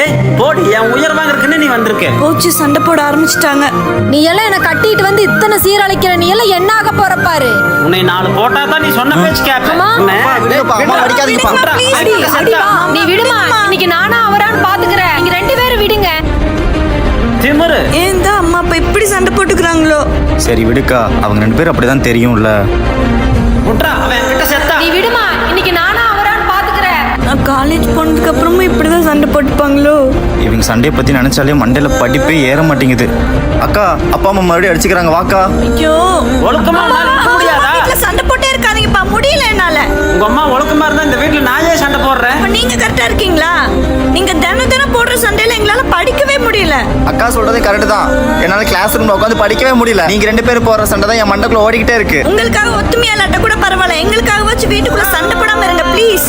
ஏய் போடி, என் உயர் வாங்குறதுக்குன்னு நீ வந்திருக்க. போச்சு, சண்டை போட ஆரம்பிச்சிட்டாங்க. நீ எல்லாம் என்ன கட்டிட்டு வந்து இத்தனை சீரழிக்கிற, நீ எல்லாம் என்ன ஆக போற பாரு. உன்னை 4 போட்டா தான் நீ சொன்ன பேச்சு கேட்ப. அம்மா. அடி, அடி வா. நீ விடுமா, இன்னைக்கு நானா அவரான்னு பாத்துக்கிறேன். நீங்க 2 பேரும் விடுங்க. திமிரு. ஏன் தான் அம்மா அப்பா இப்படி சண்டை போட்டுக்கிறாங்களோ? சரி விடுக்கா, அவங்க 2 பேரும் அப்படிதான் தெரியும்ல. விட்றா, அவன் என்கிட்ட செத்தா. நீ விடுமா, இன்னைக்கு நானா அவரான்னு பாத்துக்கிறேன். நான் காலேஜ் போனதுக்கு அப்புறமும் இப்படிதான் சண்டை போட்டுப்பாங்களோ? இவங்க சண்டையை பத்தி நினைச்சாலே மண்டையில படிப்பே ஏற மாட்டேங்குது. அக்கா, அப்பா அம்மா மறுபடியும் அடிச்சுக்கிறாங்க, வாக்கா. ஐயோ, ஒழுக்கமா இருந்தா இருக்க முடியாதா? வீட்டுல சண்டை போட்டே இருக்காதீங்கப்பா, முடியல என்னால. உங்க அம்மா ஒழுக்கமா இருந்தா இந்த வீட்டுல நான் ஏன் சண்டை போடுறேன்? அப்ப நீங்க கரெக்டா இருக்கீங்களா? நீங்க தினம் போடுற சண்டையில எங்களால படிக்கவே முடியல. அக்கா சொல்றதே கரெக்ட் தான். என்னால கிளாஸ் ரூம்ல உட்காந்து படிக்கவே முடியல. நீங்க 2 பேரும் போற சண்டை தான் என் மண்டைக்குள்ள ஓடிக்கிட்டே இருக்கு. உங்களுக்காக ஒத்துமையா இல்லாட்ட கூட பரவாயில்ல, எங்களுக்காக வச்சு வீட்டுக்குள்ள சண்டை போடாம இருங்க ப்ளீஸ்.